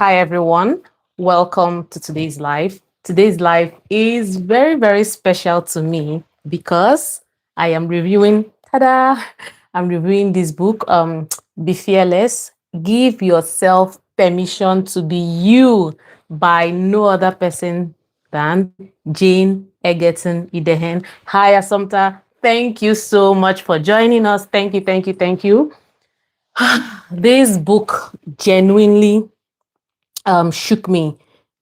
Hi, everyone. Welcome to today's live. Today's live is very, very special to me because I am reviewing, tada, I'm reviewing this book, Be Fearless. Give yourself permission to be you by no other person than Jane Egerton-Idehen. Hi, Assumpta. Thank you so much for joining us. Thank you, thank you, thank you. This book genuinely shook me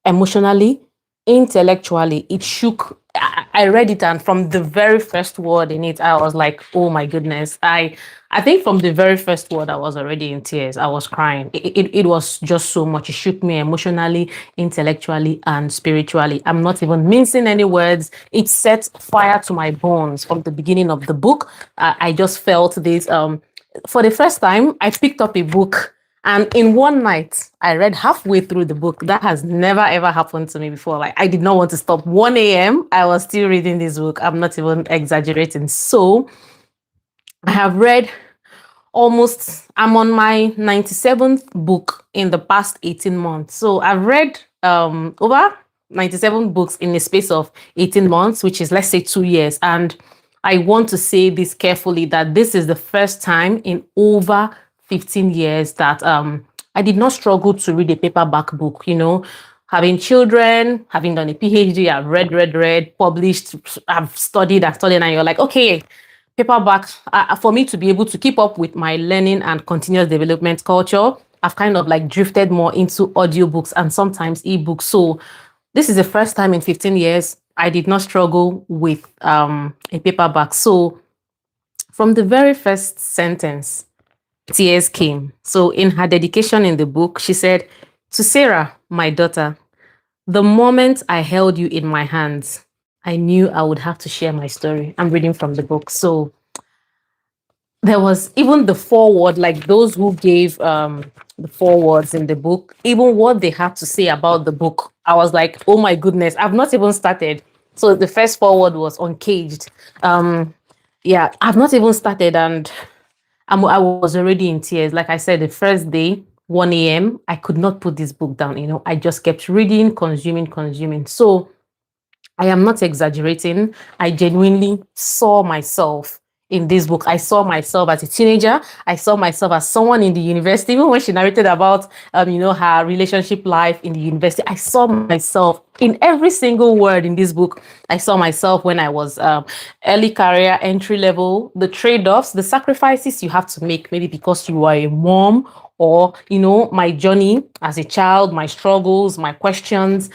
emotionally, intellectually. It shook. I read it, and from the very first word in it, I was like, "Oh my goodness!" I think from the very first word, I was already in tears. I was crying. It was just so much. It shook me emotionally, intellectually, and spiritually. I'm not even mincing any words. It set fire to my bones from the beginning of the book. I just felt this. For the first time, I picked up a book and in one night, I read halfway through the book. That has never ever happened to me before. Like I did not want to stop. 1 a.m. I was still reading this book. I'm not even exaggerating. So I have read I'm on my 97th book in the past 18 months. So I've read over 97 books in the space of 18 months, which is let's say 2 years. And I want to say this carefully that this is the first time in over 15 years that I did not struggle to read a paperback book, having children, having done a PhD, I've read, published, I've studied, and you're like, okay, paperback, for me to be able to keep up with my learning and continuous development culture, I've kind of like drifted more into audiobooks and sometimes ebooks. So this is the first time in 15 years I did not struggle with a paperback. So from the very first sentence, tears came. So in her dedication in the book, she said, "To Sarah, my daughter, the moment I held you in my hands, I knew I would have to share my story." I'm reading from the book. So there was even the foreword, like those who gave the forewords in the book, even what they had to say about the book. I was like, oh my goodness, I've not even started. So the first foreword was uncaged. Yeah, I've not even started, and I was already in tears. Like I said, the first day, 1 a.m., I could not put this book down. I just kept reading, consuming. So I am not exaggerating. I genuinely saw myself in this book. I saw myself as a teenager. I saw myself as someone in the university. Even when she narrated about, her relationship life in the university, I saw myself in every single word in this book. I saw myself when I was early career, entry level, the trade-offs, the sacrifices you have to make, maybe because you are a mom, or my journey as a child, my struggles, my questions.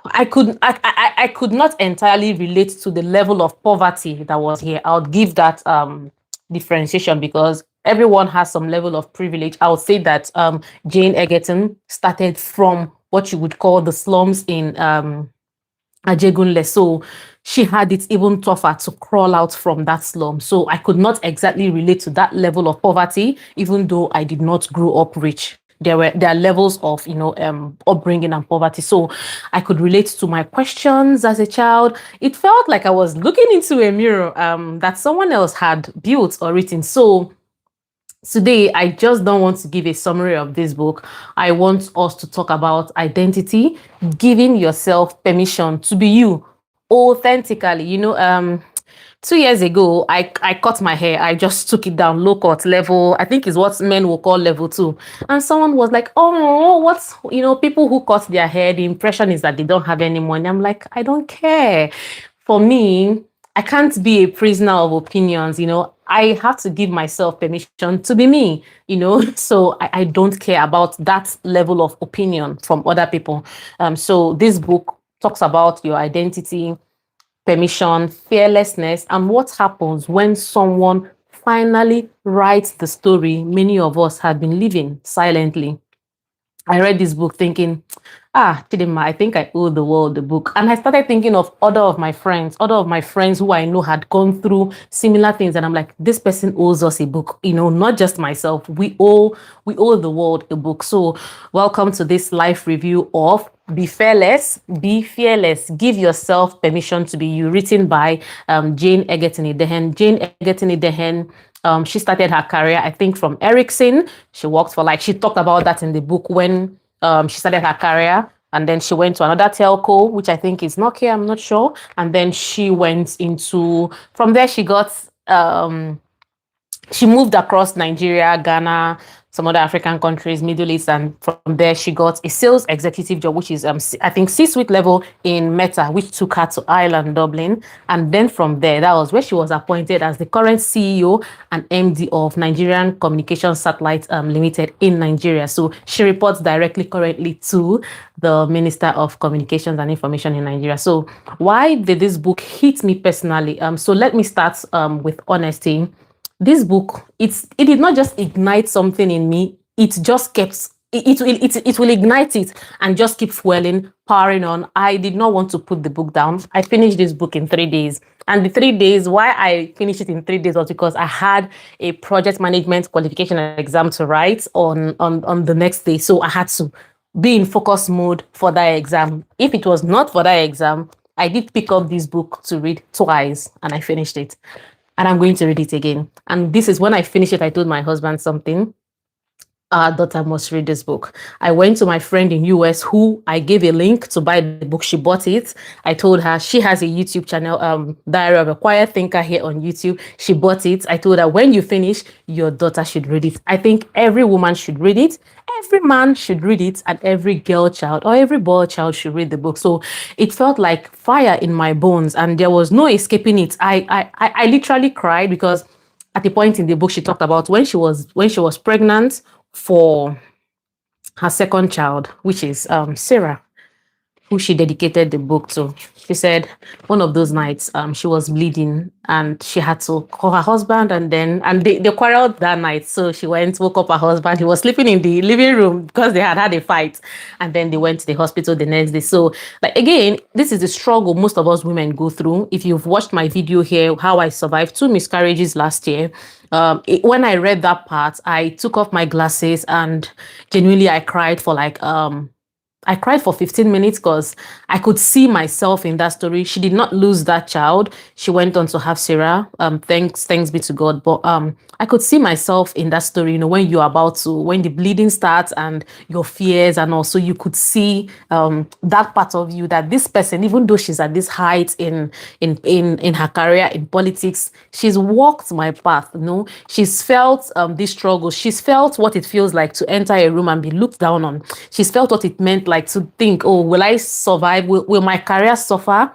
I could not entirely relate to the level of poverty that was here. I would give that differentiation because everyone has some level of privilege. I would say that Jane Egerton started from what you would call the slums in Ajegunle. So she had it even tougher to crawl out from that slum. So I could not exactly relate to that level of poverty, even though I did not grow up rich. There are levels of upbringing and poverty. So I could relate to my questions as a child. It felt like I was looking into a mirror that someone else had built or written. So today, I just don't want to give a summary of this book. I want us to talk about identity, giving yourself permission to be you authentically. 2 years ago, I cut my hair. I just took it down low cut level. I think is what men will call level 2. And someone was like, "Oh, what's people who cut their hair? The impression is that they don't have any money." I'm like, I don't care. For me, I can't be a prisoner of opinions. I have to give myself permission to be me. So I don't care about that level of opinion from other people. So this book talks about your identity, permission, fearlessness, and what happens when someone finally writes the story many of us have been living silently. I read this book thinking, Chidima, I think I owe the world the book. And I started thinking of other of my friends who I know had gone through similar things. And I'm like, this person owes us a book, not just myself. We owe the world a book. So welcome to this live review of Be Fearless, Be Fearless. Give yourself permission to be you, written by Jane Egerton-Idehen. Jane Egerton-Idehen She started her career, I think, from Ericsson. She worked for she talked about that in the book when she started her career. And then she went to another telco, which I think is Nokia, I'm not sure. And then she went from there, she moved across Nigeria, Ghana, some other African countries, Middle East, and from there she got a sales executive job, which is I think C-suite level in Meta, which took her to Ireland, Dublin. And then from there, that was where she was appointed as the current CEO and MD of Nigerian Communications Satellite Limited in Nigeria. So she reports directly currently to the Minister of Communications and Information in Nigeria. So why did this book hit me personally? So let me start with honesty. This book, it did not just ignite something in me. It just kept it will ignite it and just keep fueling, powering on. I did not want to put the book down. I finished this book in 3 days. And the 3 days, why I finished it in 3 days was because I had a project management qualification exam to write on the next day. So I had to be in focus mode for that exam. If it was not for that exam, I did pick up this book to read twice and I finished it. And I'm going to read it again. And this is when I finished it, I told my husband something. Our daughter must read this book. I went to my friend in US who I gave a link to buy the book. She bought it. I told her she has a YouTube channel, Diary of a Quiet Thinker here on YouTube. She bought it. I told her when you finish, your daughter should read it. I think every woman should read it. Every man should read it, and every girl child or every boy child should read the book. So it felt like fire in my bones, and there was no escaping it. I literally cried because at the point in the book she talked about when she was pregnant for her second child, which is Sarah, who she dedicated the book to. She said one of those nights she was bleeding and she had to call her husband, and they quarreled that night. So she woke up her husband. He was sleeping in the living room because they had a fight, and then they went to the hospital the next day. So again, this is the struggle most of us women go through. If you've watched my video here, how I survived 2 miscarriages last year, when I read that part, I took off my glasses and genuinely I cried for I cried for 15 minutes because I could see myself in that story. She did not lose that child. She went on to have Sarah. Thanks be to God. But I could see myself in that story, when when the bleeding starts and your fears, and also you could see that part of you, that this person, even though she's at this height in her career in politics, she's walked my path. She's felt this struggle. She's felt what it feels like to enter a room and be looked down on. She's felt what it meant to think, oh, will I survive? Will my career suffer?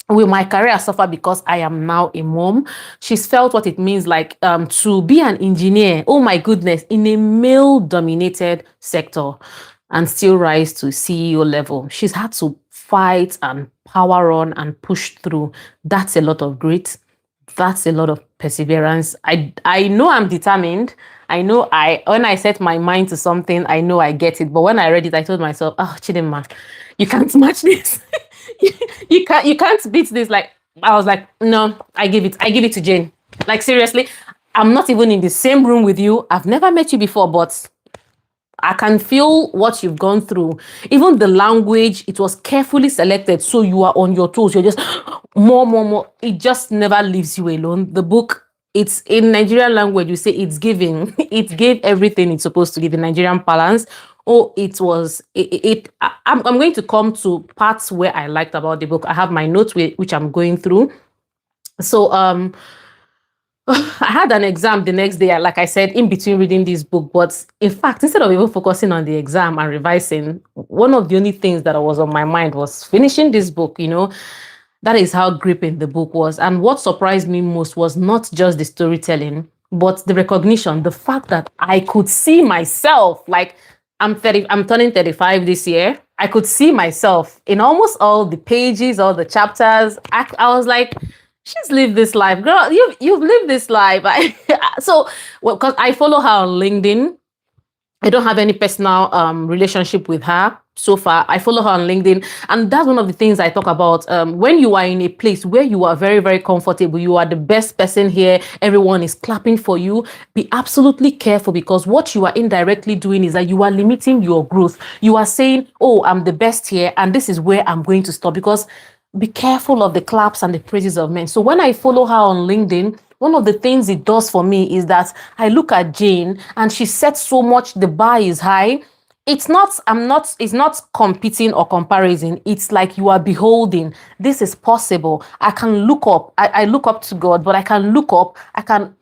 Will my career suffer because I am now a mom? She's felt what it means to be an engineer, oh my goodness, in a male-dominated sector and still rise to CEO level. She's had to fight and power on and push through. That's a lot of grit. That's a lot of perseverance. I know I'm determined. I know when I set my mind to something, I know I get it. But when I read it, I told myself, oh, Chidinma, you can't match this. you can't beat this. I was like, no, I give it to Jane. Seriously, I'm not even in the same room with you. I've never met you before, but I can feel what you've gone through. Even the language, it was carefully selected. So you are on your toes. You're just more. It just never leaves you alone. The book, it's in Nigerian language, you say it's giving. It gave everything it's supposed to give in Nigerian balance. Oh, I'm going to come to parts where I liked about the book. I have my notes which I'm going through. So I had an exam the next day, like I said, in between reading this book. But in fact, instead of even focusing on the exam and revising, one of the only things that was on my mind was finishing this book. That is how gripping the book was. And what surprised me most was not just the storytelling, but the recognition, the fact that I could see myself. I'm turning 35 this year. I could see myself in almost all the pages, all the chapters. I was like, she's lived this life, girl. You've lived this life. Because I follow her on LinkedIn. I don't have any personal relationship with her so far. I follow her on LinkedIn, and that's one of the things I talk about. When you are in a place where you are very, very comfortable, you are the best person here, everyone is clapping for you, be absolutely careful, because what you are indirectly doing is that you are limiting your growth. You are saying, oh, I'm the best here, and this is where I'm going to stop, because be careful of the claps and the praises of men. So when I follow her on LinkedIn, one of the things it does for me is that I look at Jane and she sets so much, the bar is high. It's not competing or comparison. It's like you are beholding, this is possible. I can look up. I look up to God, but I can look up.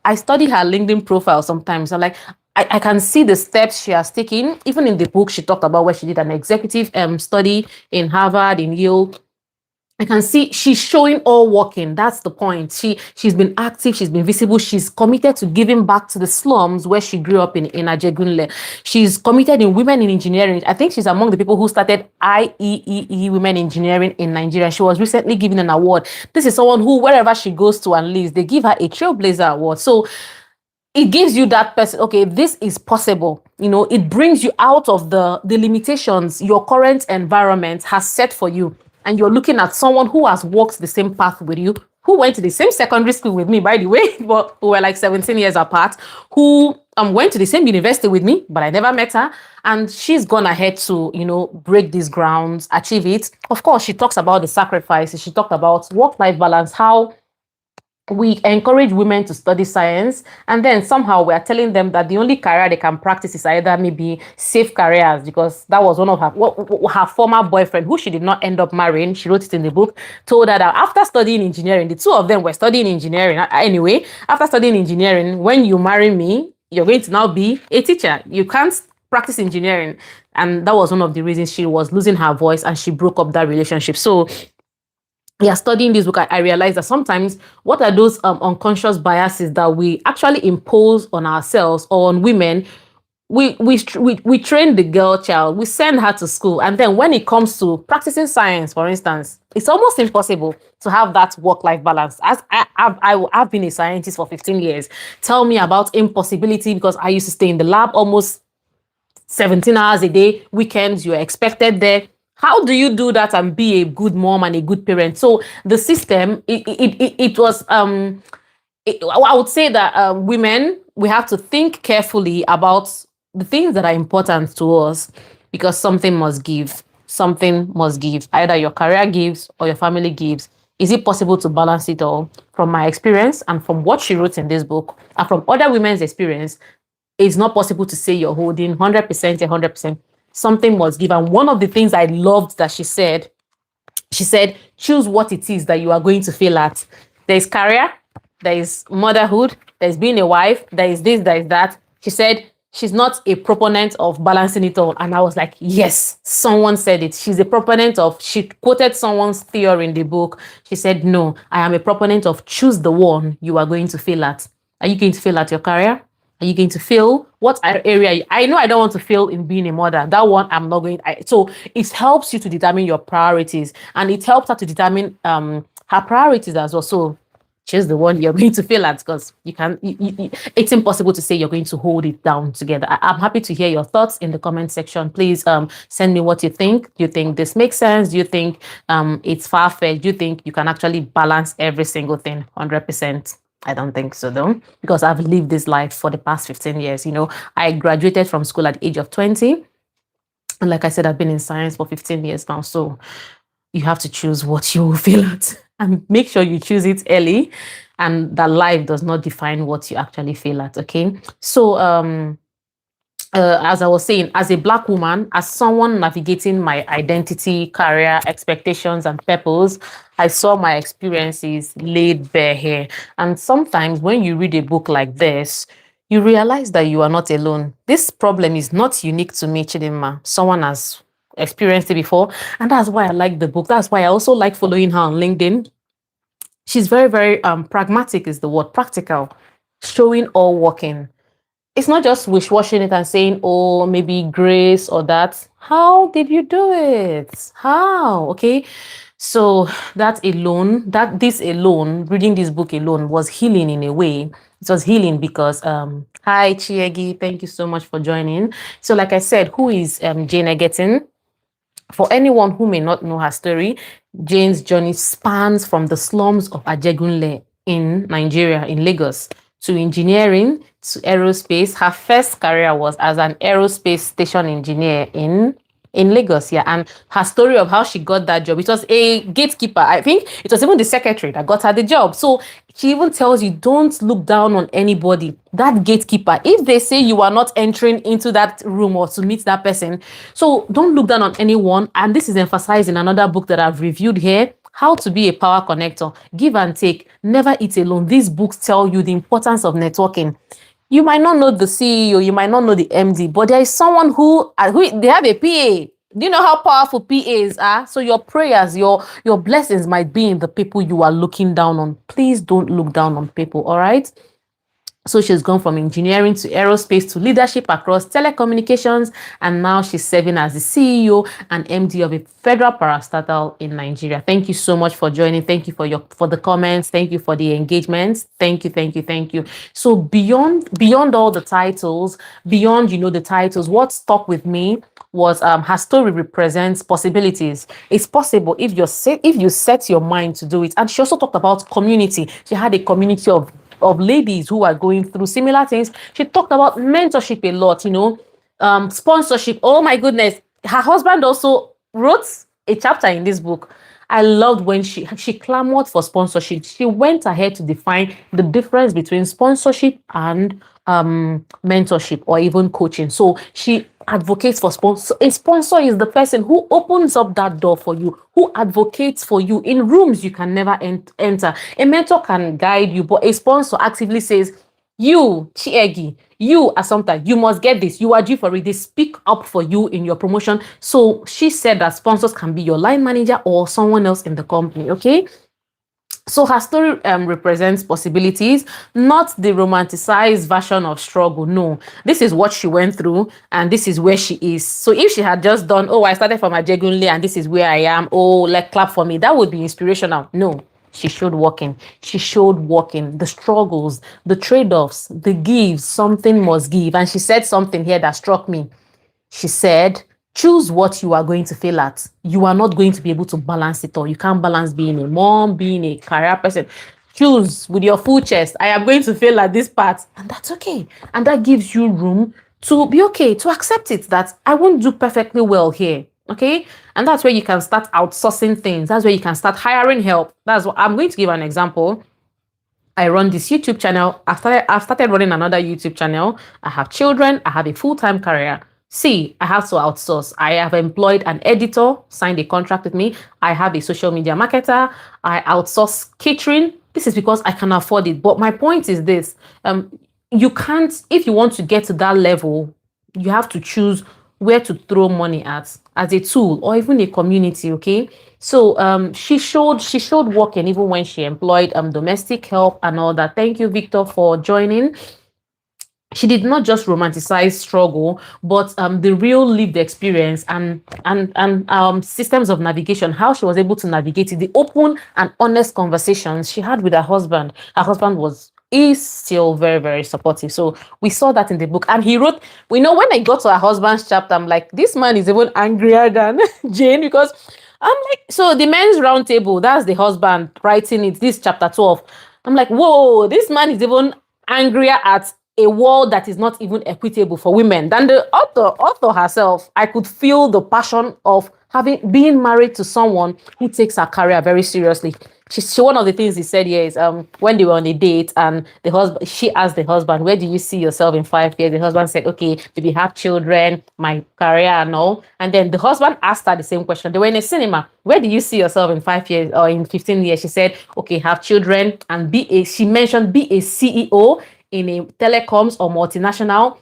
I study her LinkedIn profile sometimes. I'm like, I can see the steps she has taken. Even in the book, she talked about where she did an executive study in Harvard, in Yale. I can see she's showing all working. That's the point. She's been active, she's been visible, she's committed to giving back to the slums where she grew up in Ajegunle. She's committed in women in engineering. I think she's among the people who started IEEE Women Engineering in Nigeria. She was recently given an award. This is someone who, wherever she goes to and lives, they give her a Trailblazer Award. So it gives you that person, okay, this is possible. It brings you out of the limitations your current environment has set for you. And you're looking at someone who has walked the same path with you, who went to the same secondary school with me, by the way, but we were like 17 years apart, who went to the same university with me, but I never met her. And she's gone ahead to, break these grounds, achieve it. Of course, she talks about the sacrifices. She talked about work-life balance, how we encourage women to study science, and then somehow we are telling them that the only career they can practice is either maybe safe careers, because that was one of her former boyfriend, who she did not end up marrying. She wrote it in the book, told her that after studying engineering, the two of them were studying engineering anyway. After studying engineering, when you marry me, you're going to now be a teacher. You can't practice engineering. And that was one of the reasons she was losing her voice and she broke up that relationship. So yeah, studying this book, I realized that sometimes what are those unconscious biases that we actually impose on ourselves or on women. We train the girl child, we send her to school, and then when it comes to practicing science, for instance, it's almost impossible to have that work-life balance. As I've been a scientist for 15 years. Tell me about impossibility, because I used to stay in the lab almost 17 hours a day, weekends, you're expected there. How do you do that and be a good mom and a good parent? So the system, it was, I would say that women, we have to think carefully about the things that are important to us, because something must give. Something must give. Either your career gives or your family gives. Is it possible to balance it all? From my experience and from what she wrote in this book and from other women's experience, it's not possible to say you're holding 100%, 100%. Something must give. And one of the things I loved that she said, choose what it is that you are going to fail at. There is career, there is motherhood, there's being a wife, there is this, there is that. She said she's not a proponent of balancing it all. And I was like, yes, someone said it. She's a proponent of, she quoted someone's theory in the book. She said, no, I am a proponent of choose the one you are going to fail at. Are you going to fail at your career? Are you going to fail? What area? I know I don't want to fail in being a mother. That one I'm not going. So it helps you to determine your priorities, and it helps her to determine her priorities as well. So choose the one you're going to fail at, because you can. It's impossible to say you're going to hold it down together. I'm happy to hear your thoughts in the comment section. Please send me what you think. Do you think this makes sense? Do you think it's far-fetched? Do you think you can actually balance every single thing 100%? I don't think so, though, because I've lived this life for the past 15 years. I graduated from school at the age of 20. And like I said, I've been in science for 15 years now. So you have to choose what you will fail at, and make sure you choose it early, and that life does not define what you actually fail at. Okay. So, as I was saying, as a Black woman, as someone navigating my identity, career, expectations, and purpose, I saw my experiences laid bare here. And sometimes when you read a book like this, you realize that you are not alone. This problem is not unique to me, Chidinma. Someone has experienced it before. And that's why I like the book. That's why I also like following her on LinkedIn. She's very, very pragmatic is the word, practical, showing all working. It's not just wish-washing it and saying, oh, maybe grace or that. How did you do it? How? Okay. So this alone, reading this book alone was healing in a way. It was healing because, hi, Chiegi, thank you so much for joining. So like I said, who is Jane Egerton? For anyone who may not know her story, Jane's journey spans from the slums of Ajegunle in Nigeria, in Lagos, to engineering, to aerospace. Her first career was as an aerospace station engineer in in Lagos, yeah. And her story of how she got that job, it was a gatekeeper. I think it was even the secretary that got her the job. So she even tells you, don't look down on anybody. That gatekeeper, if they say you are not entering into that room or to meet that person, so don't look down on anyone. And this is emphasized in another book that I've reviewed here, How to Be a Power Connector, Give and Take, Never Eat Alone. These books tell you the importance of networking. You might not know the CEO, you might not know the MD, but there is someone who they have a PA. Do you know how powerful PAs are? So your prayers, your blessings might be in the people you are looking down on. Please don't look down on people, all right? So she's gone from engineering to aerospace to leadership across telecommunications, and now she's serving as the CEO and MD of a federal parastatal in Nigeria. Thank you so much for joining. Thank you for the comments. Thank you for the engagements. Thank you, thank you, thank you. So beyond all the titles, beyond the titles, what stuck with me was her story represents possibilities. It's possible if you set your mind to do it. And she also talked about community. She had a community of ladies who are going through similar things. She talked about mentorship a lot, sponsorship. Oh my goodness. Her husband also wrote a chapter in this book. I loved when she clamored for sponsorship. She went ahead to define the difference between sponsorship and mentorship or even coaching. So she advocates for sponsor. A sponsor is the person who opens up that door for you, who advocates for you in rooms you can never enter. A mentor can guide you, but a sponsor actively says, you, Chiegi, you Assumpta, you must get this. You are due for it. They speak up for you in your promotion. So she said that sponsors can be your line manager or someone else in the company, okay? So her story represents possibilities, not the romanticized version of struggle. No, this is what she went through and this is where she is. So if she had just done, oh, I started from Ajegunle and this is where I am, oh, like clap for me, that would be inspirational. No, she showed walking. She showed walking, the struggles, the trade-offs, the gives, something must give. And she said something here that struck me. She said, choose what you are going to fail at. You are not going to be able to balance it all. You can't balance being a mom, being a career person. Choose with your full chest. I am going to fail at this part. And that's okay. And that gives you room to be okay, to accept it, that I won't do perfectly well here. Okay. And that's where you can start outsourcing things. That's where you can start hiring help. That's what I'm going to give an example. I run this YouTube channel. I've started running another YouTube channel. I have children. I have a full-time career. See, I have to outsource. I have employed an editor, signed a contract with me. I have a social media marketer. I outsource catering. This is because I can afford it. But my point is this. You can't, if you want to get to that level, you have to choose where to throw money at as a tool or even a community, okay? So she showed working even when she employed domestic help and all that. Thank you, Victor, for joining. She did not just romanticize struggle, but the real lived experience and systems of navigation, how she was able to navigate it, the open and honest conversations she had with her husband. Her husband is still very, very supportive. So we saw that in the book. And he wrote, when I got to her husband's chapter, I'm like, this man is even angrier than Jane, because I'm like, so the men's round table, that's the husband writing it, this chapter 12. I'm like, whoa, this man is even angrier at a world that is not even equitable for women than the author herself. I could feel the passion of being married to someone who takes her career very seriously. She one of the things he said here is when they were on a date and she asked the husband, where do you see yourself in 5 years? The husband said, okay, did you have children, my career and all? And then the husband asked her the same question. They were in a cinema. Where do you see yourself in 5 years or in 15 years? She said, okay, have children and she mentioned be a CEO in a telecoms or multinational,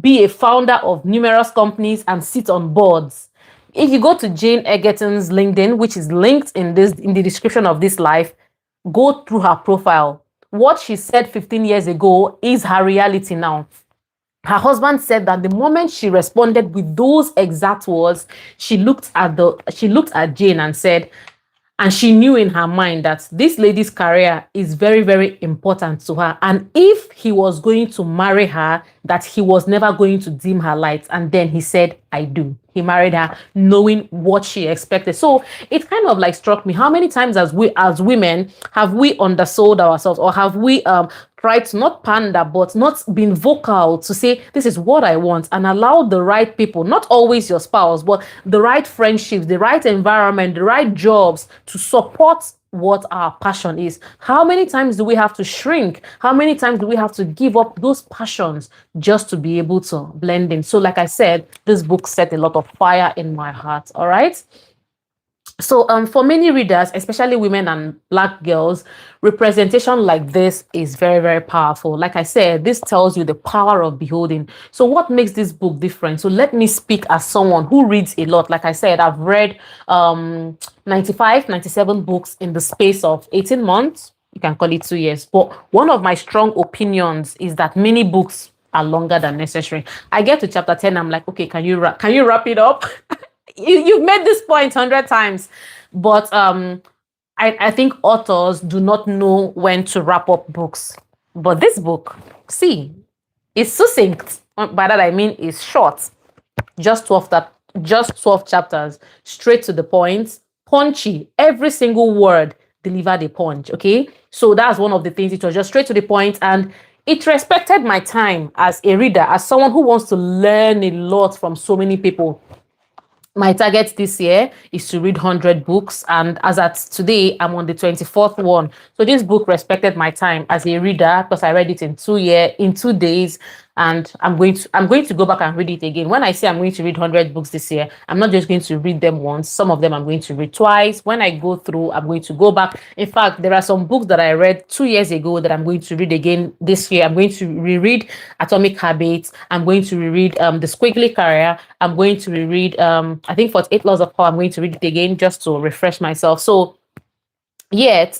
be a founder of numerous companies and sit on boards. If you go to Jane Egerton's LinkedIn, which is linked in the description of this live, go through her profile. What she said 15 years ago is her reality now. Her husband said that the moment she responded with those exact words, she looked at Jane and said, and she knew in her mind that this lady's career is very, very important to her. And if he was going to marry her, that he was never going to dim her lights. And then he said, I do. he married her knowing what she expected. So it kind of like struck me, how many times as we as women have we undersold ourselves, or have we tried to not pander but not been vocal to say this is what I want, and allow the right people, not always your spouse, but the right friendships, the right environment, the right jobs to support what our passion is. How many times do we have to shrink? How many times do we have to give up those passions just to be able to blend in? So like I said, this book set a lot of fire in my heart. All right. So for many readers, especially women and Black girls, representation like this is very, very powerful. Like I said, this tells you the power of beholding. So what makes this book different? So let me speak as someone who reads a lot. Like I said, I've read 95, 97 books in the space of 18 months. You can call it 2 years. But one of my strong opinions is that many books are longer than necessary. I get to chapter 10, I'm like, okay, can you wrap it up? You've made this point 100 times, but I think authors do not know when to wrap up books. But this book, see, is succinct. By that I mean it's short, just 12 chapters, straight to the point, punchy. Every single word delivered a punch. Okay, so that's one of the things. It was just straight to the point, and it respected my time as a reader, as someone who wants to learn a lot from so many people. My target this year is to read 100 books, and as at today, I'm on the 24th one. So this book respected my time as a reader because I read it in 2 days, and I'm going to go back and read it again. When I say I'm going to read 100 books this year, I'm not just going to read them once. Some of them I'm going to read twice. When I go through, I'm going to go back. In fact, there are some books that I read 2 years ago that I'm going to read again this year. I'm going to reread Atomic Habits. I'm going to reread The Squiggly Career. I'm going to reread I think 48 Laws of Power. I'm going to read it again just to refresh myself. So yet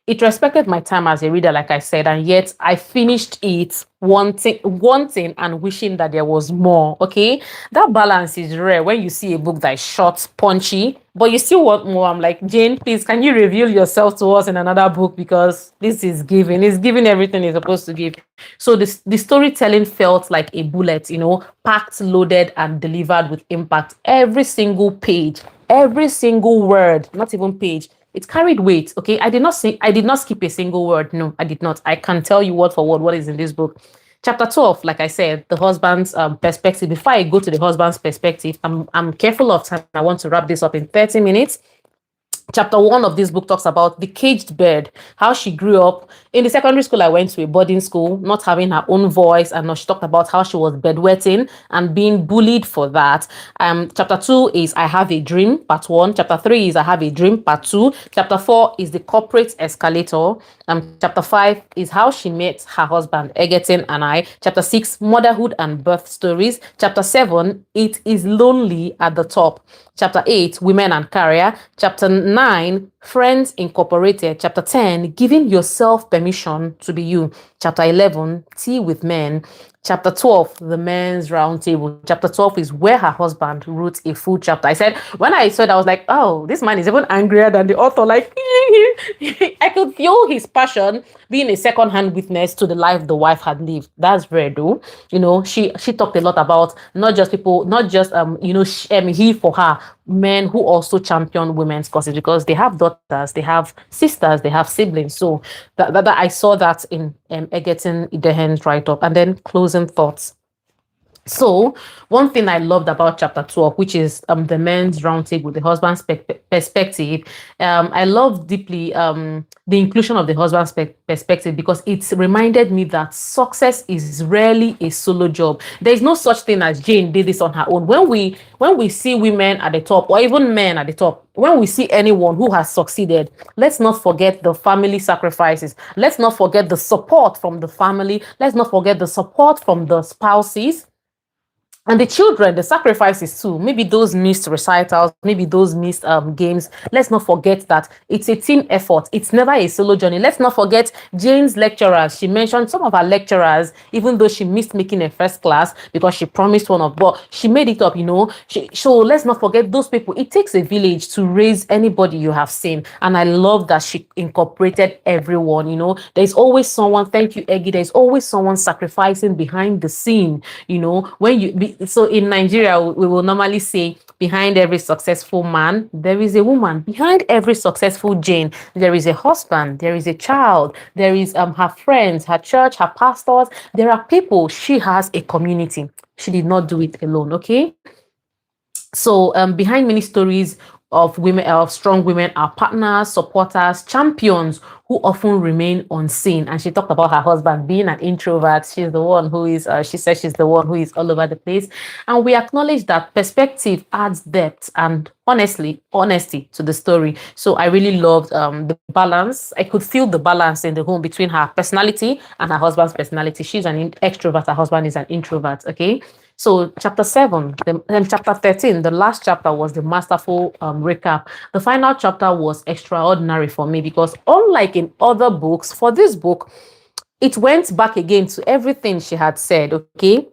it respected my time as a reader, like I said, and yet I finished it wanting and wishing that there was more. Okay, that balance is rare when you see a book that is short, punchy, but you still want more. I'm like, Jane, please, can you reveal yourself to us in another book, because this is giving. It's giving everything it's supposed to give. So the storytelling felt like a bullet, packed, loaded, and delivered with impact. Every single page, every single word, not even page, it carried weight. Okay, I did not skip a single word. No, I did not. I can tell you word for word what is in this book. Chapter 12, like I said, the husband's perspective. Before I go to the husband's perspective, I'm careful of time. I want to wrap this up in 30 minutes. Chapter 1 of this book talks about the caged bird, how she grew up. In the secondary school, I went to a boarding school, not having her own voice, and she talked about how she was bedwetting and being bullied for that. Chapter 2 is I Have a Dream, part 1. Chapter 3 is I Have a Dream, part 2. Chapter 4 is the corporate escalator. Chapter 5 is how she met her husband, Egerton and I. Chapter 6, motherhood and birth stories. Chapter 7, it is lonely at the top. Chapter 8, women and career. Chapter 9, Friends Incorporated. Chapter 10, giving yourself permission to be you. Chapter 11, tea with men. Chapter 12, the men's roundtable. Chapter 12 is where her husband wrote a full chapter. I said, when I saw it, I was like, oh, this man is even angrier than the author. Like, I could feel his passion being a second-hand witness to the life the wife had lived. That's rare, though. She talked a lot about not just people, not just he for her, men who also champion women's causes, because they have daughters, they have sisters, they have siblings. So that I saw that in Egerton-Idehen's write-up. And then closing thoughts. So one thing I loved about chapter 12, which is the men's roundtable, the husband's perspective, I love deeply the inclusion of the husband's perspective, because it reminded me that success is rarely a solo job. There is no such thing as Jane did this on her own. When we see women at the top, or even men at the top, when we see anyone who has succeeded, let's not forget the family sacrifices. Let's not forget the support from the family. Let's not forget the support from the spouses. And the children, the sacrifices too, maybe those missed recitals, maybe those missed games. Let's not forget that it's a team effort. It's never a solo journey. Let's not forget Jane's lecturers. She mentioned some of her lecturers, even though she missed making a first class because she promised one of, but she made it up, So let's not forget those people. It takes a village to raise anybody you have seen. And I love that she incorporated everyone, There's always someone, thank you, Eggy, there's always someone sacrificing behind the scene, when So in Nigeria, we will normally say behind every successful man, there is a woman. Behind every successful Jane, there is a husband, there is a child, there is her friends, her church, her pastors. There are people. She has a community. She did not do it alone. Okay. So behind many stories of women, of strong women, are partners, supporters, champions who often remain unseen. And she talked about her husband being an introvert. She's the one who is, she says she's the one who is all over the place. And we acknowledge that perspective adds depth and honesty to the story. So I really loved the balance. I could feel the balance in the home between her personality and her husband's personality. She's an extrovert, her husband is an introvert. Okay. So chapter 7, then chapter 13, the last chapter was the masterful recap. The final chapter was extraordinary for me because unlike in other books, for this book, it went back again to everything she had said, okay?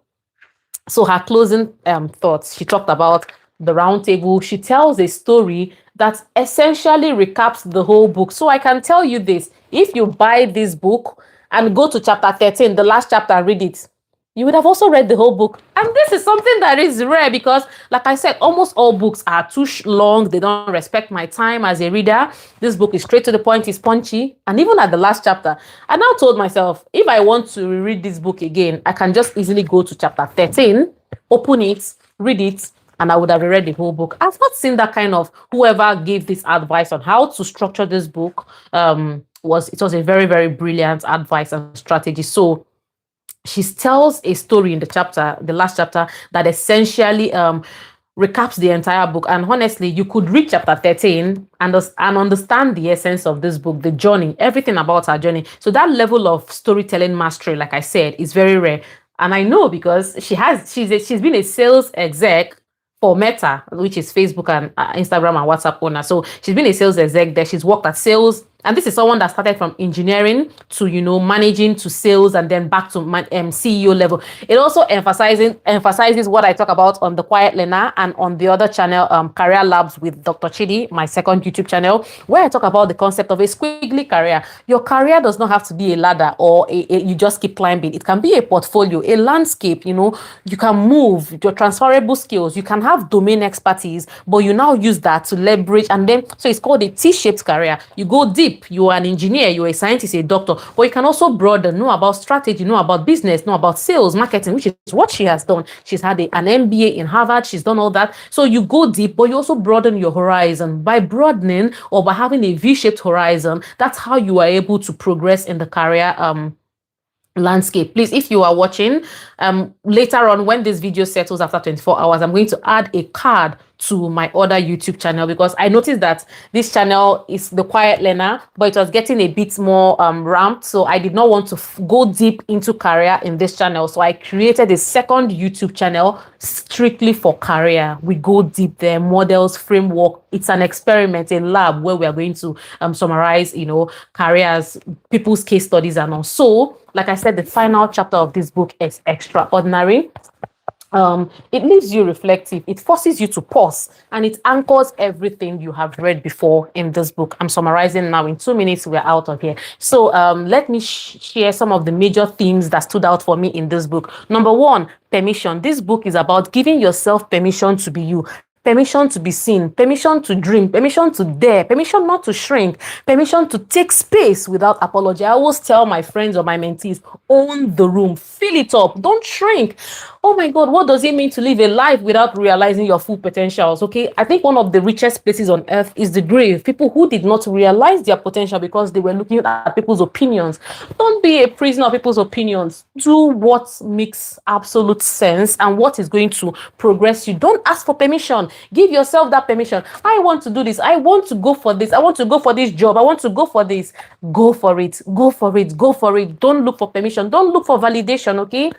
So her closing thoughts, she talked about the round table. She tells a story that essentially recaps the whole book. So I can tell you this, if you buy this book and go to chapter 13, the last chapter, and read it, you would have also read the whole book. And this is something that is rare because, like I said, almost all books are too long. They don't respect my time as a reader. This book is straight to the point, is punchy. And even at the last chapter, I now told myself, if I want to read this book again, I can just easily go to chapter 13, open it, read it, and I would have read the whole book. I've not seen that kind of, whoever gave this advice on how to structure this book, it was a very, very brilliant advice and strategy. So she tells a story in the chapter, the last chapter, that essentially recaps the entire book. And honestly, you could read chapter 13 and understand the essence of this book, the journey, everything about her journey. So that level of storytelling mastery, like I said, is very rare. And I know because she's been a sales exec for Meta, which is Facebook and Instagram and WhatsApp owner. So she's been a sales exec there. She's worked at sales. And this is someone that started from engineering to, managing to sales and then back to CEO level. It also emphasizes what I talk about on The Quiet Learner and on the other channel, Career Labs with Dr. Chidi, my second YouTube channel, where I talk about the concept of a squiggly career. Your career does not have to be a ladder or you just keep climbing. It can be a portfolio, a landscape, you can move your transferable skills. You can have domain expertise, but you now use that to leverage. And then, so it's called a T-shaped career. You go deep. You are an engineer, you're a scientist, a doctor, but you can also broaden, know about strategy, know about business, know about sales, marketing, which is what she has done. She's had an MBA in Harvard. She's done all that. So you go deep, but you also broaden your horizon. By broadening or by having a V-shaped horizon, that's how you are able to progress in the career landscape. Please, if you are watching, later on when this video settles after 24 hours, I'm going to add a card to my other YouTube channel because I noticed that this channel is The Quiet Learner, but it was getting a bit more ramped. So I did not want to go deep into career in this channel. So I created a second YouTube channel strictly for career. We go deep there, models, framework. It's an experiment, a lab where we are going to summarize, careers, people's case studies and all. So, like I said, the final chapter of this book is extraordinary. It leaves you reflective, it forces you to pause, and it anchors everything you have read before in this book. I'm summarizing now. In 2 minutes, we're out of here. So let me share some of the major themes that stood out for me in this book. Number one, permission. This book is about giving yourself permission to be you. Permission to be seen, permission to dream, permission to dare, permission not to shrink, permission to take space without apology. I always tell my friends or my mentees, own the room, fill it up, don't shrink. Oh my God, what does it mean to live a life without realizing your full potentials? Okay, I think one of the richest places on earth is the grave. People who did not realize their potential because they were looking at people's opinions. Don't be a prisoner of people's opinions. Do what makes absolute sense and what is going to progress you. Don't ask for permission. Give yourself that permission. I want to do this. I want to go for this. I want to go for this job. I want to go for this. Go for it. Go for it. Go for it. Don't look for permission. Don't look for validation. Okay.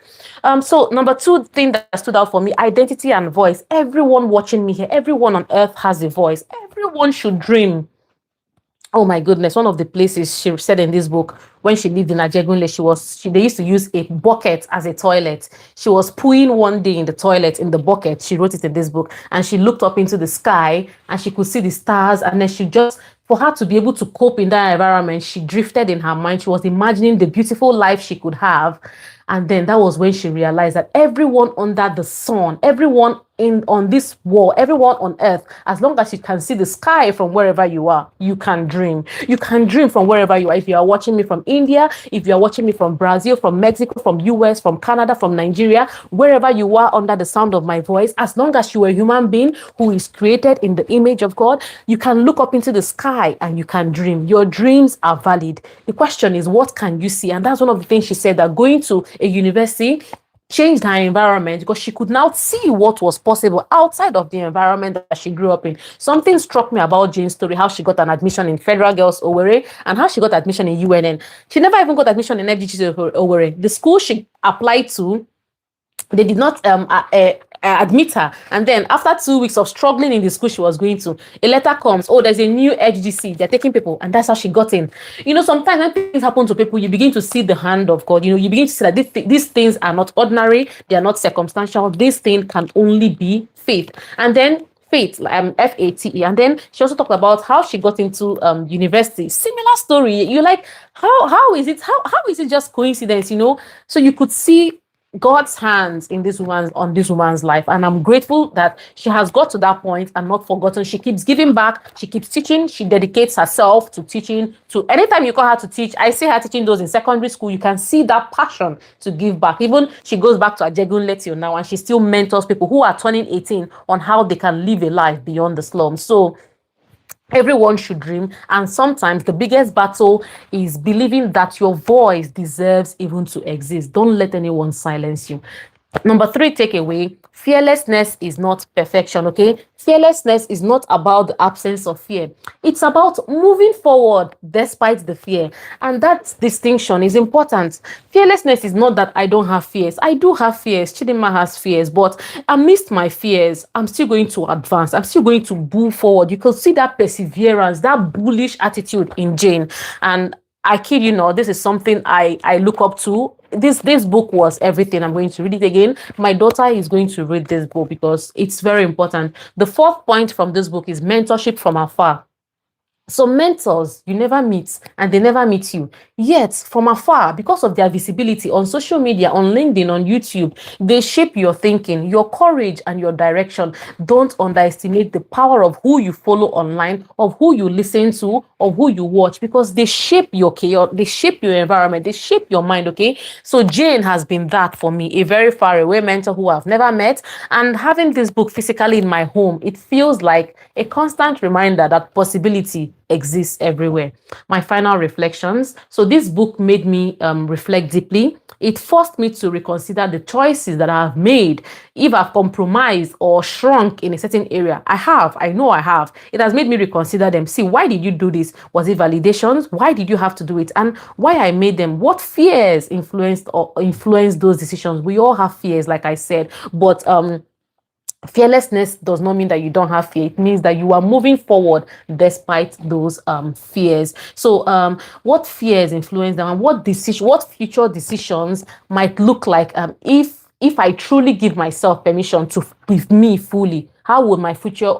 So number two thing that stood out for me, identity and voice. Everyone watching me here, everyone on earth has a voice. Everyone should dream. Oh my goodness, one of the places she said in this book, when she lived in Ajegunle, they used to use a bucket as a toilet. She was pooing one day in the toilet in the bucket. She wrote it in this book, and she looked up into the sky and she could see the stars, and then for her to be able to cope in that environment, she drifted in her mind. She was imagining the beautiful life she could have. And then that was when she realized that everyone under the sun, everyone in on this wall, everyone on earth, as long as you can see the sky from wherever you are, you can dream. You can dream from wherever you are. If you are watching me from India, if you are watching me from Brazil, from Mexico, from US, from Canada, from Nigeria, wherever you are under the sound of my voice, as long as you are a human being who is created in the image of God, you can look up into the sky and you can dream. Your dreams are valid. The question is, what can you see? And that's one of the things she said, that going to a university changed her environment because she could now see what was possible outside of the environment that she grew up in. Something struck me about Jane's story, how she got an admission in Federal Girls Owerri and how she got admission in UNN. She never even got admission in FGC Owerri. The school she applied to, they did not admit her. And then after 2 weeks of struggling in the school she was going to, a letter comes, oh, there's a new HGC, they're taking people. And that's how she got in. You know, sometimes when things happen to people, you begin to see the hand of God. You know, you begin to see that these things are not ordinary, they are not circumstantial. This thing can only be faith. And then faith, FATE. And then she also talked about how she got into university. Similar story. You're like, how is it just coincidence, you know? So you could see God's hands in on this woman's life. And I'm grateful that she has got to that point and not forgotten. She keeps giving back. She keeps teaching. She dedicates herself to teaching. To anytime you call her to teach, I see her teaching those in secondary school. You can see that passion to give back. Even she goes back to Ajegunle till now, and she still mentors people who are turning 18 on how they can live a life beyond the slums. So everyone should dream, and sometimes the biggest battle is believing that your voice deserves even to exist. Don't let anyone silence you. Number 3 takeaway: fearlessness is not perfection, okay? Fearlessness is not about the absence of fear. It's about moving forward despite the fear. And that distinction is important. Fearlessness is not that I don't have fears. I do have fears. Chidinma has fears. But amidst my fears, I'm still going to advance. I'm still going to move forward. You can see that perseverance, that bullish attitude in Jane. And I kid you not, this is something I look up to. This book was everything. I'm going to read it again. My daughter is going to read this book because it's very important. The 4th point from this book is mentorship from afar. So mentors you never meet and they never meet you. Yet from afar, because of their visibility on social media, on LinkedIn, on YouTube, they shape your thinking, your courage, and your direction. Don't underestimate the power of who you follow online, of who you listen to, of who you watch, because they shape your chaos, they shape your environment, they shape your mind, okay? So Jane has been that for me, a very far away mentor who I've never met. And having this book physically in my home, it feels like a constant reminder that possibility exists everywhere. My final reflections. So this book made me reflect deeply. It forced me to reconsider the choices that I've made. If I've compromised or shrunk in a certain area, I know I have. It has made me reconsider them. See, why did you do this? Was it validations? Why did you have to do it? And why I made them? What fears influenced those decisions? We all have fears, like I said, but fearlessness does not mean that you don't have fear. It means that you are moving forward despite those fears. So what fears influence them, and what future decisions might look like if I truly give myself permission to be me fully? How would my future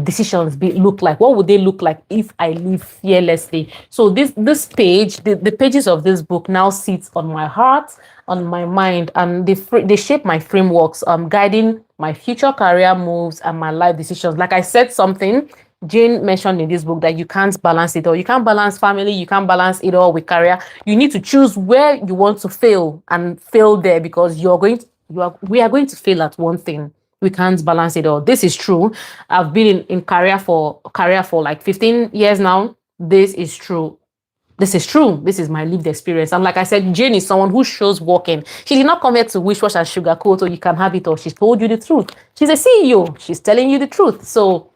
decisions look like? What would they look like if I live fearlessly? So this page, the pages of this book now sits on my heart, on my mind, and they shape my frameworks, guiding my future career moves and my life decisions. Like I said, something Jane mentioned in this book, that you can't balance it all. You can't balance family, you can't balance it all with career. You need to choose where you want to fail and fail there, because we are going to fail at one thing. We can't balance it all. This is true. I've been in career for like 15 years now. This is true. This is true. This is my lived experience. And like I said, Jane is someone who shows working. She did not come here to wish wash and sugarcoat, or you can have it all. She told you the truth. She's a CEO. She's telling you the truth. So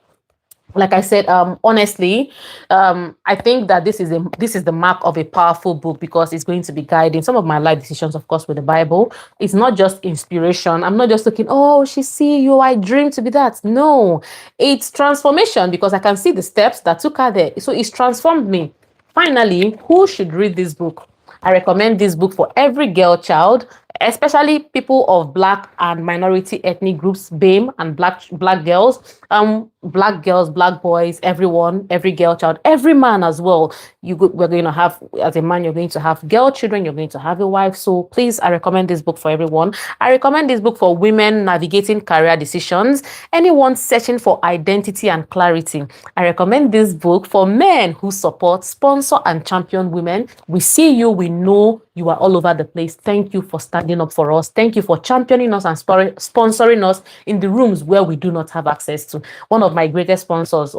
like I said, honestly, I think that this is the mark of a powerful book, because it's going to be guiding some of my life decisions, of course, with the Bible. It's not just inspiration. I'm not just looking, oh, she's CEO, I dream to be that. No, it's transformation, because I can see the steps that took her there. So it's transformed me. Finally, who should read this book? I recommend this book for every girl child, especially people of Black and minority ethnic groups, BAME and black girls. black girls, black boys, everyone, every girl child, every man as well. We're going to have, as a man, you're going to have girl children, you're going to have a wife. So please, I recommend this book for everyone. I recommend this book for women navigating career decisions, anyone searching for identity and clarity. I recommend this book for men who support, sponsor, and champion women. We see you, we know you are all over the place. Thank you for standing up for us. Thank you for championing us and sponsoring us in the rooms where we do not have access to. One of my greatest sponsors,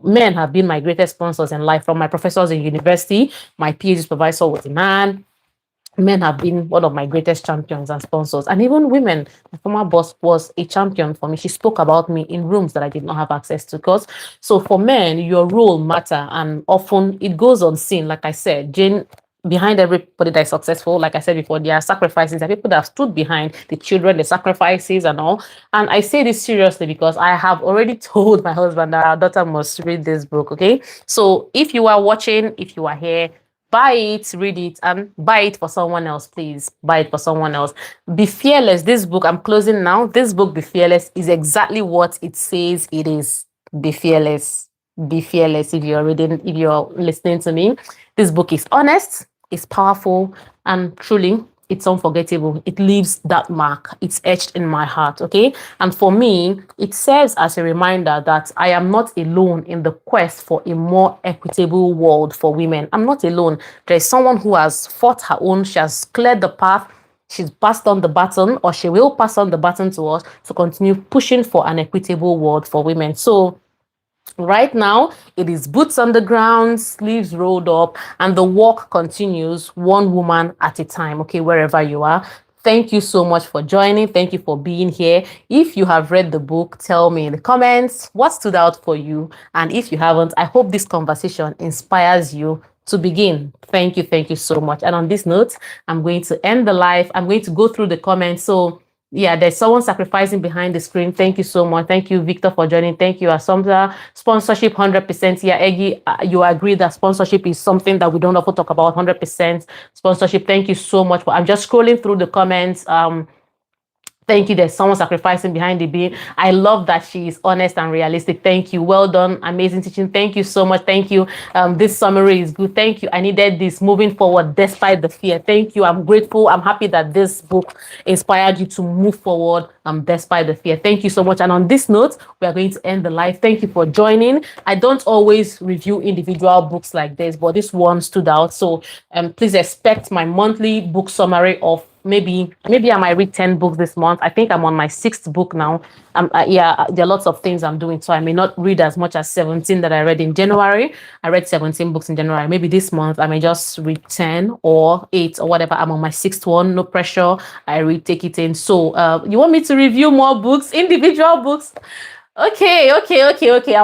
men have been my greatest sponsors in life. From my professors in university, my PhD supervisor was a man. Men have been one of my greatest champions and sponsors, and even women. My former boss was a champion for me. She spoke about me in rooms that I did not have access to. Because so for men, your role matter, and often it goes unseen. Like I said, Jane, behind everybody that is successful, like I said before, there are sacrifices. There are people that have stood behind the children, the sacrifices, and all. And I say this seriously because I have already told my husband that our daughter must read this book. Okay, so if you are watching, if you are here, buy it, read it, and buy it for someone else, please. Buy it for someone else. Be Fearless. This book, I'm closing now. This book, Be Fearless, is exactly what it says it is. Be fearless. Be fearless. If you're reading, if you're listening to me, this book is honest, it's powerful, and truly, it's unforgettable. It leaves that mark. It's etched in my heart. Okay. And for me, it serves as a reminder that I am not alone in the quest for a more equitable world for women. I'm not alone. There's someone who has fought her own. She has cleared the path. She's passed on the baton, or she will pass on the baton to us to continue pushing for an equitable world for women. So right now, it is boots on the ground, sleeves rolled up, and the walk continues one woman at a time, okay, wherever you are. Thank you so much for joining. Thank you for being here. If you have read the book, tell me in the comments what stood out for you. And if you haven't, I hope this conversation inspires you to begin. Thank you so much. And on this note, I'm going to end the live. I'm going to go through the comments. So yeah, there's someone sacrificing behind the screen. Thank you so much. Thank you, Victor, for joining. Thank you, Asomza. Sponsorship, 100%. Yeah, Eggy, you agree that sponsorship is something that we don't often talk about, 100% sponsorship. Thank you so much. I'm just scrolling through the comments. Thank you. There's someone sacrificing behind the beam. I love that she is honest and realistic. Thank you. Well done. Amazing teaching. Thank you so much. Thank you. This summary is good. Thank you. I needed this moving forward despite the fear. Thank you. I'm grateful. I'm happy that this book inspired you to move forward despite the fear. Thank you so much. And on this note, we are going to end the live. Thank you for joining. I don't always review individual books like this, but this one stood out. So please expect my monthly book summary of maybe I might read 10 books this month. I think I'm on my 6th book now. Yeah, there are lots of things I'm doing, so I may not read as much as 17 that I read in January. I read 17 books in January. Maybe this month I may just read 10 or 8 or whatever. I'm on my 6th one. No pressure. I read, take it in. So you want me to review more books, individual books? Okay. I'll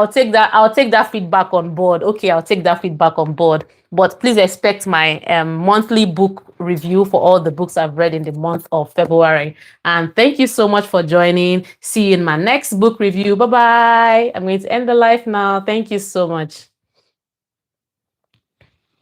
take that. I'll take that feedback on board. Okay, I'll take that feedback on board. But please expect my monthly book review for all the books I've read in the month of February. And thank you so much for joining. See you in my next book review. Bye-bye. I'm going to end the live now. Thank you so much.